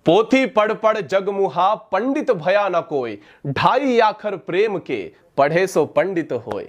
पोथी पढ़ पढ़ जगमुहा पंडित भया न कोई, ढाई आखर प्रेम के पढ़े सो पंडित होए।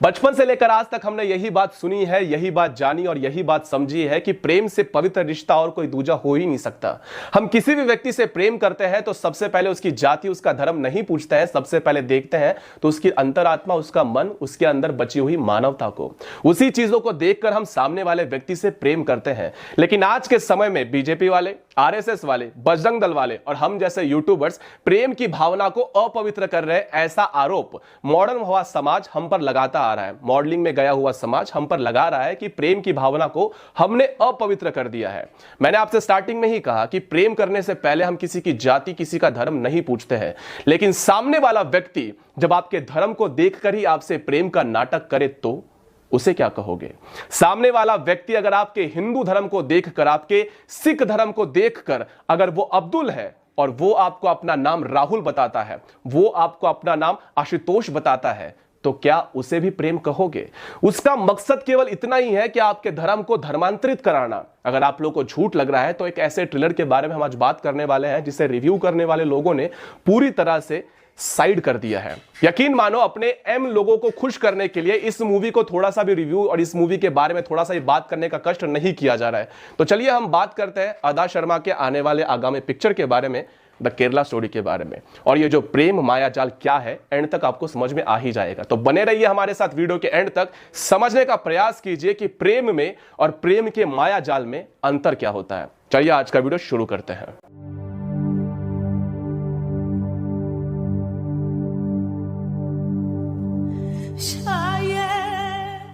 बचपन से लेकर आज तक हमने यही बात सुनी है, यही बात जानी और यही बात समझी है कि प्रेम से पवित्र रिश्ता और कोई दूजा हो ही नहीं सकता। हम किसी भी व्यक्ति से प्रेम करते हैं तो सबसे पहले उसकी जाति, उसका धर्म नहीं पूछते हैं, सबसे पहले देखते हैं तो उसकी अंतरात्मा, उसका मन, उसके अंदर बची हुई मानवता को। उसी चीजों को देखकर हम सामने वाले व्यक्ति से प्रेम करते हैं। लेकिन आज के समय में बीजेपी वाले, आरएसएस वाले, बजरंग दल वाले और हम जैसे यूट्यूबर्स प्रेम की भावना को अपवित्र कर रहे हैं, ऐसा आरोप मॉडर्न हुआ समाज हम पर लगाता आ रहा है। मॉडलिंग में गया हुआ समाज हम पर लगा रहा है कि प्रेम की भावना को हमने अपवित्र कर दिया है। मैंने आपसे स्टार्टिंग में ही कहा कि प्रेम करने से पहले हम किसी की जाति, किसी का धर्म नहीं पूछते हैं। लेकिन सामने वाला व्यक्ति जब आपके धर्म को देखकर ही आपसे प्रेम का नाटक करे तो उसे क्या कहोगे? सामने वाला व्यक्ति अगर आपके हिंदू धर्म को देखकर, आपके सिख धर्म को देखकर अगर वो अब्दुल है और वो आपको अपना नाम राहुल बताता है, वो आपको अपना नाम आशुतोष बताता है, तो क्या उसे भी प्रेम कहोगे? उसका मकसद केवल इतना ही है कि आपके धर्म को धर्मांतरित कराना। अगर आप लोगों को झूठ लग रहा है तो एक ऐसे ट्रेलर के बारे में हम आज बात करने वाले हैं जिसे रिव्यू करने वाले लोगों ने पूरी तरह से साइड कर दिया है। यकीन मानो अपने एम लोगों को खुश करने के लिए इस मूवी को थोड़ा सा भी रिव्यू और इस मूवी के बारे में थोड़ा सा भी बात करने का कष्ट नहीं किया जा रहा है। तो चलिए हम बात करते हैं अदा शर्मा के आने वाले आगामी पिक्चर के बारे में, द केरला स्टोरी के बारे में। और ये जो प्रेम मायाजाल क्या है, एंड तक आपको समझ में आ ही जाएगा। तो बने रहिए हमारे साथ वीडियो के एंड तक, समझने का प्रयास कीजिए कि प्रेम में और प्रेम के मायाजाल में अंतर क्या होता है। चलिए आज का वीडियो शुरू करते हैं।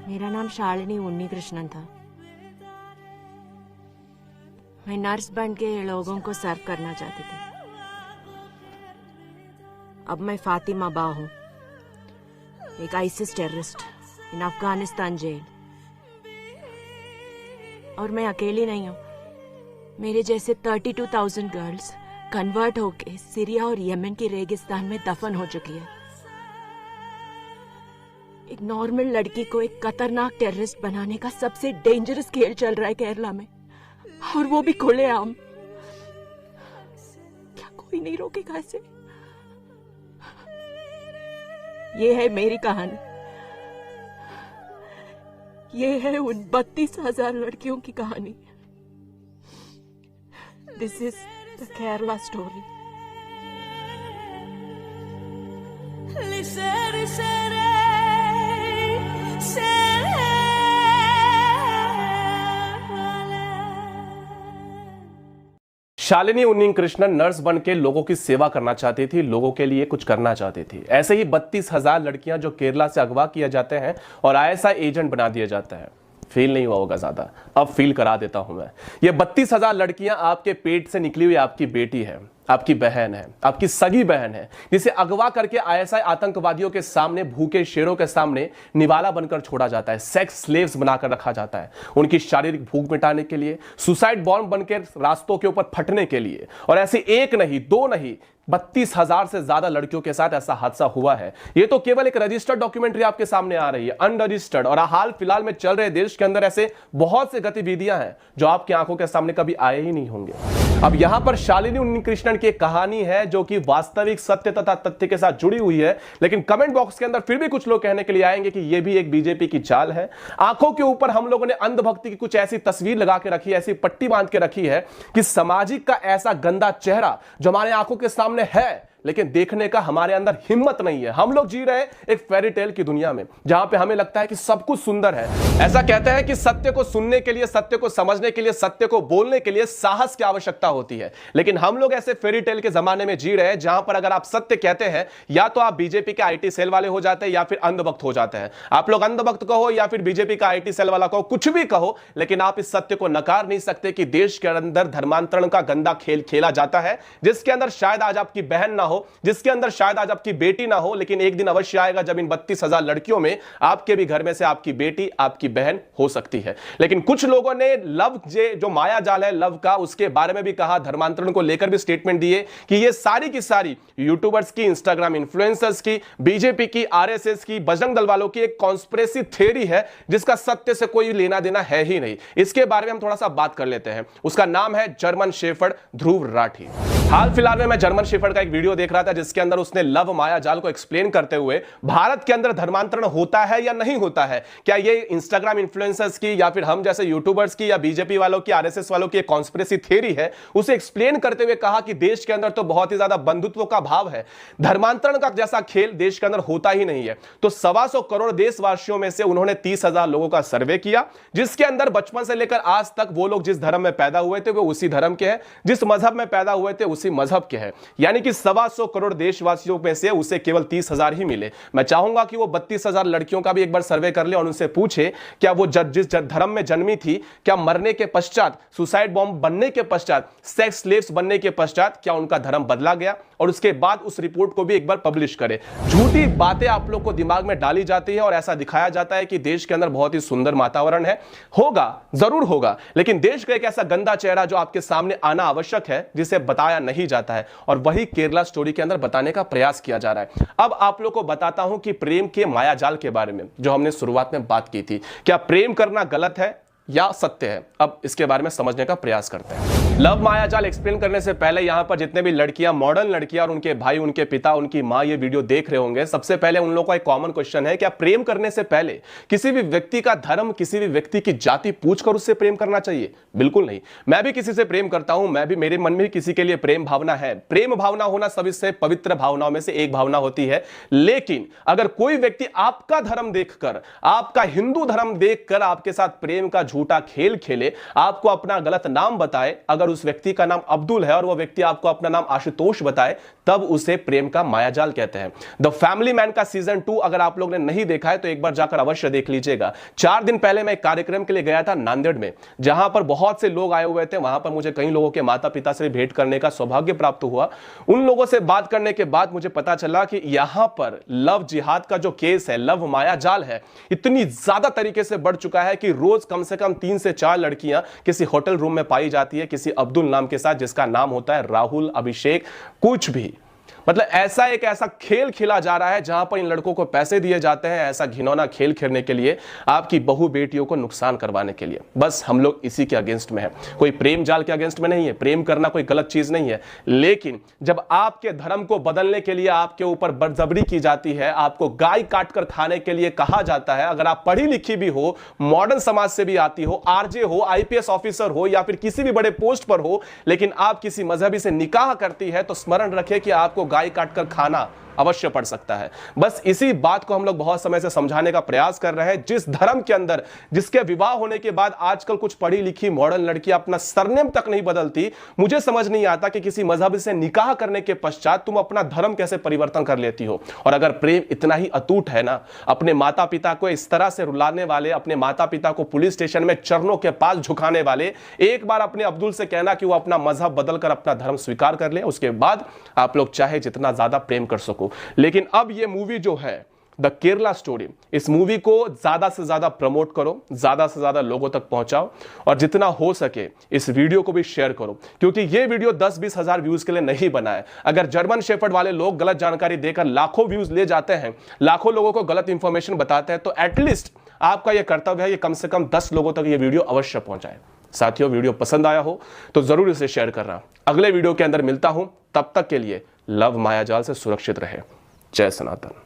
मेरा नाम शालिनी उन्नीकृष्णन था। मैं नर्स बन के लोगों को सर्व करना चाहती थी। अब मैं फातिमा बा हूं, एक ISIS terrorist in Afghanistan jail. और मैं अकेली नहीं हूं, मेरे जैसे 32,000 गर्ल्स कन्वर्ट होके सीरिया और यमन की रेगिस्तान में दफन हो चुकी है। एक नॉर्मल लड़की को एक खतरनाक टेररिस्ट बनाने का सबसे डेंजरस खेल चल रहा है केरला में, और वो भी खुलेआम। क्या कोई नहीं रोकेगा इसे? ये है मेरी कहानी, ये है उन 32,000 लड़कियों की कहानी। This is the Kerala story. Shalini Unnikrishnan nurse बन के लोगों की सेवा करना चाहती थी, लोगों के लिए कुछ करना चाहती थी। ऐसे ही 32,000 लड़कियां जो केरला से अगवा किया जाते हैं और आईएसआई एजेंट बना दिया जाता है। फील नहीं हुआ होगा ज्यादा, अब फील करा देता हूं मैं। ये 32,000 लड़कियां आपके पेट से निकली हुई आपकी बेटी है, आपकी बहन है, आपकी सगी बहन है, जिसे अगवा करके आईएसआई आतंकवादियों के सामने, भूखे शेरों के सामने निवाला बनकर छोड़ा जाता है, सेक्स स्लेव्स बनाकर रखा जाता है, उनकी शारीरिक भूख मिटाने के लिए, सुसाइड बॉम्ब बनकर रास्तों के ऊपर फटने के लिए। और ऐसे एक नहीं, दो नहीं, 32,000 से ज्यादा लड़कियों के साथ ऐसा हादसा हुआ है। ये तो केवल एक रजिस्टर्ड डॉक्यूमेंट्री आपके सामने आ रही है, अनरजिस्टर्ड। और हाल फिलहाल में चल रहे देश के अंदर ऐसे बहुत से गतिविधियां हैं जो आपकी आंखों के सामने कभी आए ही नहीं होंगे। अब यहां पर शालिनी उन्नीकृष्णन की एक कहानी है जो कि वास्तविक सत्य तथा तथ्य के साथ जुड़ी हुई है। लेकिन कमेंट बॉक्स के अंदर फिर भी कुछ लोग कहने के लिए आएंगे कि यह भी एक बीजेपी की चाल है। आंखों के ऊपर हम लोगों ने अंधभक्ति की कुछ ऐसी तस्वीर लगा के रखी है, ऐसी पट्टी बांध के रखी है कि सामाजिक का ऐसा गंदा चेहरा जो हमारे आंखों के सामने है, लेकिन देखने का हमारे अंदर हिम्मत नहीं है। हम लोग जी रहे हैं एक फेरी टेल की दुनिया में जहां पे हमें लगता है कि सब कुछ सुंदर है। ऐसा कहते हैं कि सत्य को सुनने के लिए, सत्य को समझने के लिए, सत्य को बोलने के लिए साहस की आवश्यकता होती है। लेकिन हम लोग ऐसे फेरी टेल के जमाने में जी रहे हैं जहां पर अगर आप सत्य कहते हैं, या तो आप बीजेपी के आईटी सेल वाले हो जाते हैं या फिर अंधभक्त हो जाते हैं। आप लोग अंधभक्त कहो या फिर बीजेपी का आईटी सेल वाला कहो, कुछ भी कहो, लेकिन आप इस सत्य को नकार नहीं सकते कि देश के अंदर धर्मांतरण का गंदा खेल खेला जाता है, जिसके अंदर शायद आज आपकी बहन ना हो, जिसके अंदर शायद आज आपकी बेटी ना हो, लेकिन एक दिन अवश्य आएगा जब इन 32,000 लड़कियों में आपके भी घर में से आपकी बेटी, आपकी बहन हो सकती है। लेकिन कुछ लोगों ने लव जो माया जाल है लव का, उसके बारे में भी कहा, धर्मांतरण को लेकर भी स्टेटमेंट दिए कि ये सारी की सारी यूट्यूबर्स की, इंस्टाग्राम इन्फ्लुएंसर्स की, बीजेपी की, आरएसएस की, बजरंग दल वालों की एक कॉन्स्पिरेसी थ्योरी है जिसका सत्य से कोई लेना देना है ही नहीं। इसके बारे में हम थोड़ा सा बात कर लेते हैं। उसका नाम है जर्मन शेफर्ड ध्रुव राठी। हाल फिलहाल में मैं जर्मन शेफर्ड का एक वीडियो देख रहा था जिसके अंदर उसने लव माया जाल को एक्सप्लेन करते हुए भारत के अंदर धर्मांतरण होता है या नहीं होता है, क्या ये इंस्टाग्राम इन्फ्लुएंसर्स की या फिर हम जैसे यूट्यूबर्स की या बीजेपी वालों की, आरएसएस वालों की एक कॉन्स्पिरेसी थ्योरी है, उसे एक्सप्लेन करते हुए कहा कि देश के अंदर तो बहुत ही ज्यादा बंधुत्व का भाव है, धर्मांतरण का जैसा खेल देश के अंदर होता ही नहीं है। तो 125 करोड़ देशवासियों में से उन्होंने 30,000 लोगों का सर्वे किया, जिसके अंदर बचपन से लेकर आज तक वो लोग जिस धर्म में पैदा हुए थे वो उसी धर्म के हैं, जिस मजहब में पैदा हुए थे उसी मजहब के हैं। यानी कि 125 करोड़ देशवासियों में से उसे केवल 30,000 ही मिले। मैं चाहूंगा कि वो 32,000 लड़कियों का भी एक बार सर्वे कर ले और उनसे पूछे क्या वो जिस धर्म में जन्मी थी, क्या मरने के पश्चात, सुसाइड बॉम्ब बनने के पश्चात, सेक्स स्लेव्स बनने के पश्चात क्या उनका धर्म बदला गया, और उसके बाद उस रिपोर्ट को भी एक बार पब्लिश करे। झूठी बातें आप लोग को दिमाग में डाली जाती है और ऐसा दिखाया जाता है कि देश के अंदर बहुत ही सुंदर वातावरण है। होगा, जरूर होगा, लेकिन देश का एक ऐसा गंदा चेहरा जो आपके सामने आना आवश्यक है जिसे बताया नहीं जाता है, और वही केरला स्टोरी के अंदर बताने का प्रयास किया जा रहा है। अब आप लोग को बताता हूं कि प्रेम के मायाजाल के बारे में जो हमने शुरुआत में बात की थी, क्या प्रेम करना गलत है या सत्य है। अब इसके बारे में समझने का प्रयास करते हैं। लव मायाजाल एक्सप्लेन करने से पहले यहां पर जितने भी लड़कियां, मॉडर्न लड़कियां और उनके भाई, उनके पिता, उनकी मां ये वीडियो देख रहे होंगे, सबसे पहले उन लोगों का एक कॉमन क्वेश्चन है, क्या प्रेम करने से पहले किसी भी व्यक्ति का धर्म, किसी भी व्यक्ति की जाति पूछकर उससे प्रेम करना चाहिए? बिल्कुल नहीं। मैं भी किसी से प्रेम करता हूं, मैं भी, मेरे मन में भी किसी के लिए प्रेम भावना है। प्रेम भावना होना सबसे पवित्र भावनाओं में से एक भावना होती है। लेकिन अगर कोई व्यक्ति आपका धर्म देखकर, आपका हिंदू धर्म देखकर आपके साथ प्रेम का झूठा खेल खेले, आपको अपना गलत नाम बताए, अगर उस व्यक्ति का नाम अब्दुल है और वो व्यक्ति आपको अपना नाम आशुतोष बताए, तब उसे प्रेम का मायाजाल कहते हैं। द फैमिली मैन का सीजन 2 अगर आप लोग ने नहीं देखा है तो एक बार जाकर अवश्य देख लीजिएगा। 4 दिन पहले मैं एक कार्यक्रम के लिए गया था नांदेड़ में, जहां पर बहुत से लोग आए हुए थे। वहां पर मुझे कई लोगों के माता पिता से भेंट करने का सौभाग्य प्राप्त हुआ। उन लोगों से बात करने के बाद मुझे पता चला कि यहां पर लव जिहाद का जो केस है, लव मायाजाल है, इतनी ज्यादा तरीके से बढ़ चुका है कि रोज कम से कम 3 से 4 लड़कियां किसी होटल रूम में पाई जाती है किसी अब्दुल नाम के साथ, जिसका नाम होता है राहुल, अभिषेक, कुछ भी। मतलब ऐसा खेल खेला जा रहा है जहां पर इन लड़कों को पैसे दिए जाते हैं ऐसा घिनौना खेल खेलने के लिए, आपकी बहु बेटियों को नुकसान करवाने के लिए। बस हम लोग इसी के अगेंस्ट में है, कोई प्रेम जाल के अगेंस्ट में नहीं है। प्रेम करना कोई गलत चीज नहीं है, लेकिन जब आपके धर्म को बदलने के लिए आपके ऊपर बर्जबरी की जाती है, आपको गाय काट कर खाने के लिए कहा जाता है, अगर आप पढ़ी लिखी भी हो, मॉडर्न समाज से भी आती हो, आरजे हो, आईपीएस ऑफिसर हो या फिर किसी भी बड़े पोस्ट पर हो, लेकिन आप किसी मजहबी से निकाह करती है, तो स्मरण रखें कि आपको गाय काटकर खाना अवश्य पड़ सकता है। बस इसी बात को हम लोग बहुत समय से समझाने का प्रयास कर रहे हैं। जिस धर्म के अंदर, जिसके विवाह होने के बाद आजकल कुछ पढ़ी लिखी मॉडर्न लड़कियां अपना सरनेम तक नहीं बदलती, मुझे समझ नहीं आता कि किसी मजहब से निकाह करने के पश्चात तुम अपना धर्म कैसे परिवर्तन कर लेती हो। और अगर प्रेम इतना ही अटूट है ना, अपने माता पिता को इस तरह से रुलाने वाले, अपने माता पिता को पुलिस स्टेशन में चरणों के पास झुकाने वाले, एक बार अपने अब्दुल से कहना कि वो अपना मजहब बदलकर अपना धर्म स्वीकार कर ले, उसके बाद आप लोग चाहे जितना ज्यादा प्रेम कर सको। लेकिन अब ये मूवी जो है द केरला स्टोरी, इस मूवी को ज्यादा से ज्यादा प्रमोट करो, ज्यादा से ज्यादा लोगों तक पहुंचाओ, और जितना हो सके इस वीडियो को भी शेयर करो, क्योंकि ये वीडियो 10-20 हजार व्यूज के लिए नहीं बना है। अगर जर्मन शेफर्ड वाले लोग गलत जानकारी देकर लाखों व्यूज ले जाते हैं, लाखों लोगों को गलत इंफॉर्मेशन बताते हैं, तो एटलीस्ट आपका यह कर्तव्य है ये कम से कम 10 लोगों तक ये वीडियो अवश्य पहुंचाए। साथियों, वीडियो पसंद आया हो तो जरूर इसे शेयर करना। अगले वीडियो के अंदर मिलता हूं, तब तक के लिए लव मायाजाल से सुरक्षित रहे। जय सनातन।